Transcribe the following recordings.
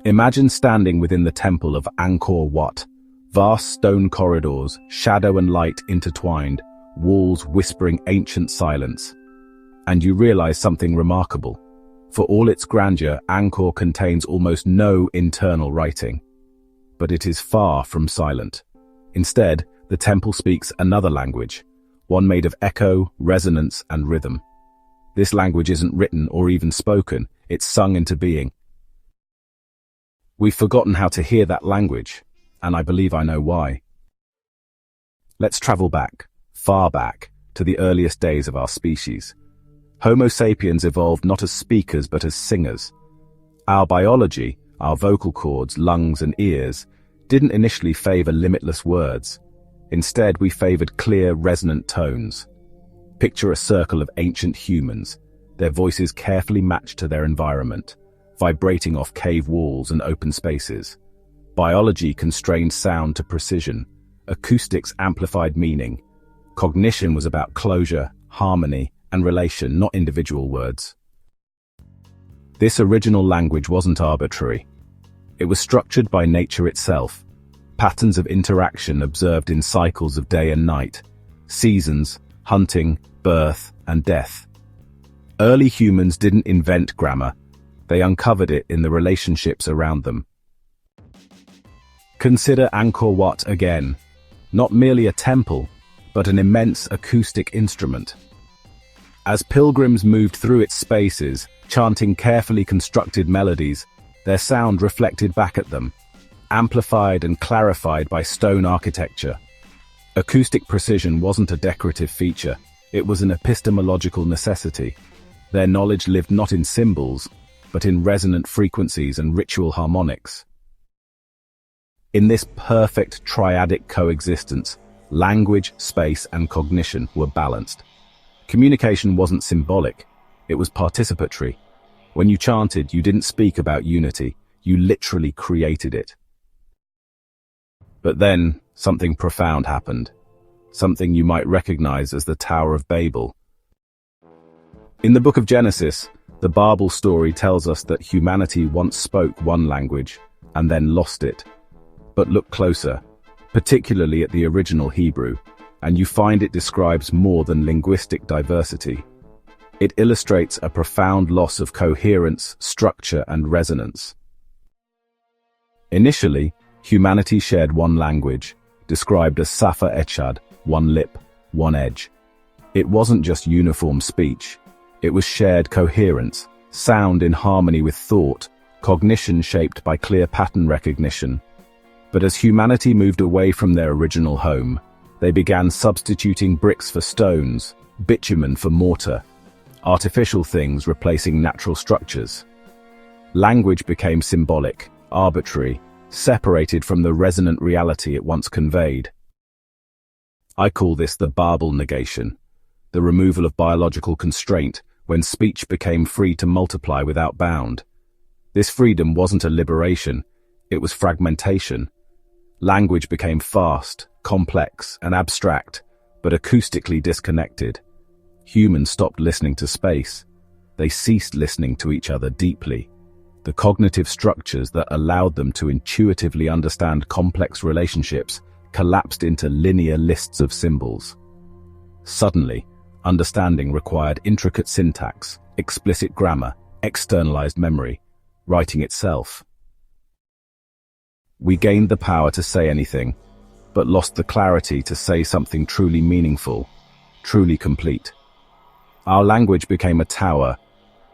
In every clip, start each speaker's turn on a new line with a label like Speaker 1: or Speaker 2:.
Speaker 1: Imagine standing within the temple of Angkor Wat. Vast stone corridors, shadow and light intertwined, walls whispering ancient silence. And you realize something remarkable. For all its grandeur, Angkor contains almost no internal writing. But it is far from silent. Instead, the temple speaks another language, one made of echo, resonance, and rhythm. This language isn't written or even spoken, it's sung into being. We've forgotten how to hear that language, and I believe I know why. Let's travel back, far back, to the earliest days of our species. Homo sapiens evolved not as speakers but as singers. Our biology, our vocal cords, lungs, and ears, didn't initially favor limitless words. Instead, we favored clear, resonant tones. Picture a circle of ancient humans, their voices carefully matched to their environment, vibrating off cave walls and open spaces. Biology constrained sound to precision. Acoustics amplified meaning. Cognition was about closure, harmony, and relation, not individual words. This original language wasn't arbitrary. It was structured by nature itself, patterns of interaction observed in cycles of day and night, seasons, hunting, birth, and death. Early humans didn't invent grammar, they uncovered it in the relationships around them. Consider Angkor Wat again, not merely a temple, but an immense acoustic instrument. As pilgrims moved through its spaces, chanting carefully constructed melodies, their sound reflected back at them, amplified and clarified by stone architecture. Acoustic precision wasn't a decorative feature, it was an epistemological necessity. Their knowledge lived not in symbols, but in resonant frequencies and ritual harmonics. In this perfect triadic coexistence, language, space, and cognition were balanced. Communication wasn't symbolic, it was participatory. When you chanted, you didn't speak about unity, you literally created it. But then, something profound happened. Something you might recognize as the Tower of Babel. In the book of Genesis, the Babel story tells us that humanity once spoke one language and then lost it. But look closer, particularly at the original Hebrew, and you find it describes more than linguistic diversity. It illustrates a profound loss of coherence, structure, and resonance. Initially, humanity shared one language, described as Safa Echad, one lip, one edge. It wasn't just uniform speech. It was shared coherence, sound in harmony with thought, cognition shaped by clear pattern recognition. But as humanity moved away from their original home, they began substituting bricks for stones, bitumen for mortar, artificial things replacing natural structures. Language became symbolic, arbitrary, separated from the resonant reality it once conveyed. I call this the Babel Negation, the removal of biological constraint when speech became free to multiply without bound. This freedom wasn't a liberation, it was fragmentation. Language became fast, complex, and abstract, but acoustically disconnected. Humans stopped listening to space. They ceased listening to each other deeply. The cognitive structures that allowed them to intuitively understand complex relationships collapsed into linear lists of symbols. Suddenly, understanding required intricate syntax, explicit grammar, externalized memory, writing itself. We gained the power to say anything, but lost the clarity to say something truly meaningful, truly complete. Our language became a tower,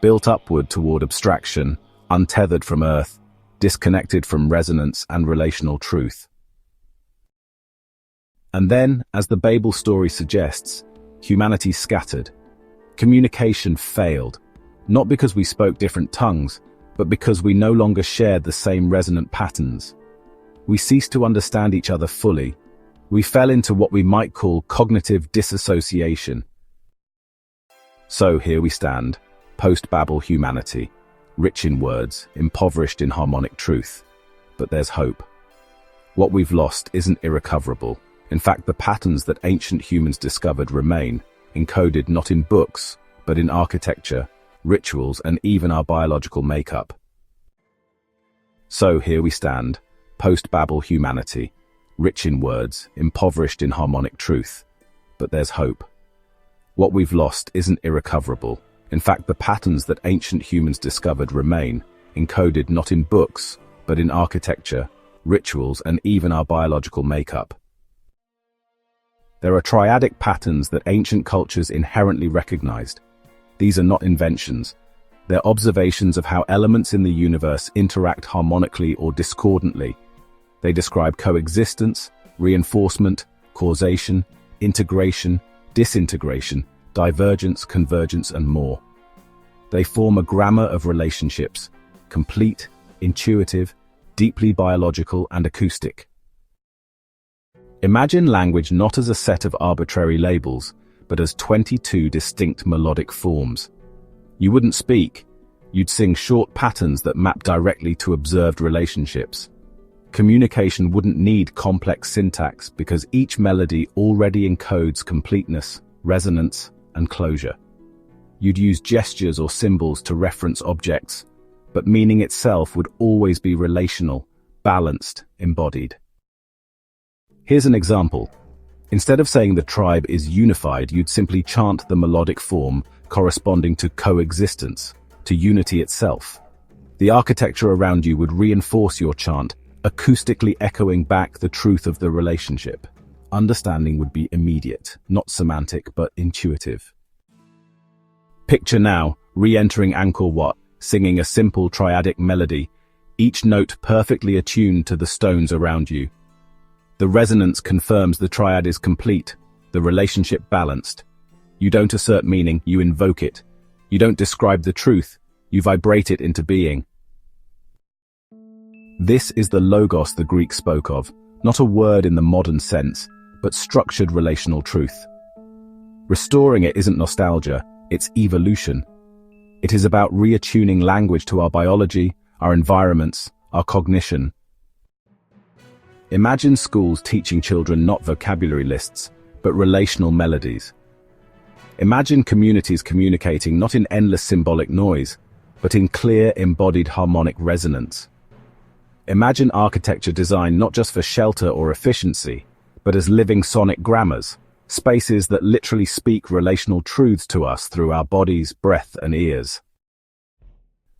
Speaker 1: built upward toward abstraction, untethered from earth, disconnected from resonance and relational truth. And then, as the Babel story suggests, humanity scattered. Communication failed, not because we spoke different tongues, but because we no longer shared the same resonant patterns. We ceased to understand each other fully. We fell into what we might call cognitive disassociation. So here we stand, post-Babel humanity, rich in words, impoverished in harmonic truth. But there's hope. What we've lost isn't irrecoverable. In fact, the patterns that ancient humans discovered remain, encoded not in books, but in architecture, rituals, and even our biological makeup. So here we stand, post-Babel humanity, rich in words, impoverished in harmonic truth. But there's hope. What we've lost isn't irrecoverable. In fact, the patterns that ancient humans discovered remain, encoded not in books, but in architecture, rituals, and even our biological makeup. There are triadic patterns that ancient cultures inherently recognized. These are not inventions. They're observations of how elements in the universe interact harmonically or discordantly. They describe coexistence, reinforcement, causation, integration, disintegration, divergence, convergence, and more. They form a grammar of relationships, complete, intuitive, deeply biological, and acoustic. Imagine language not as a set of arbitrary labels, but as 22 distinct melodic forms. You wouldn't speak, you'd sing short patterns that map directly to observed relationships. Communication wouldn't need complex syntax because each melody already encodes completeness, resonance, and closure. You'd use gestures or symbols to reference objects, but meaning itself would always be relational, balanced, embodied. Here's an example. Instead of saying the tribe is unified, you'd simply chant the melodic form corresponding to coexistence, to unity itself. The architecture around you would reinforce your chant, acoustically echoing back the truth of the relationship. Understanding would be immediate, not semantic, but intuitive. Picture now, re-entering Angkor Wat, singing a simple triadic melody, each note perfectly attuned to the stones around you. The resonance confirms the triad is complete, the relationship balanced. You don't assert meaning, you invoke it. You don't describe the truth, you vibrate it into being. This is the logos the Greeks spoke of, not a word in the modern sense, but structured relational truth. Restoring it isn't nostalgia, it's evolution. It is about reattuning language to our biology, our environments, our cognition. Imagine schools teaching children not vocabulary lists, but relational melodies. Imagine communities communicating not in endless symbolic noise, but in clear, embodied harmonic resonance. Imagine architecture designed not just for shelter or efficiency, but as living sonic grammars, spaces that literally speak relational truths to us through our bodies, breath, and ears.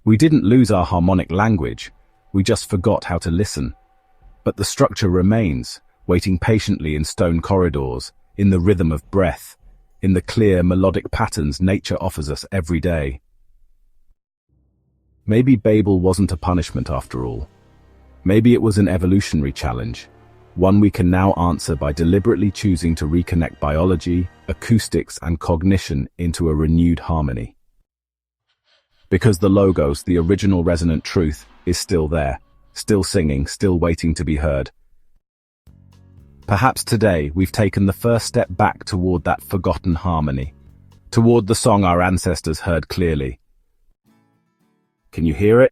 Speaker 1: We didn't lose our harmonic language, we just forgot how to listen. But the structure remains, waiting patiently in stone corridors, in the rhythm of breath, in the clear melodic patterns nature offers us every day. Maybe Babel wasn't a punishment after all. Maybe it was an evolutionary challenge, one we can now answer by deliberately choosing to reconnect biology, acoustics, and cognition into a renewed harmony. Because the logos, the original resonant truth, is still there, still singing, still waiting to be heard. Perhaps today we've taken the first step back toward that forgotten harmony, toward the song our ancestors heard clearly. Can you hear it?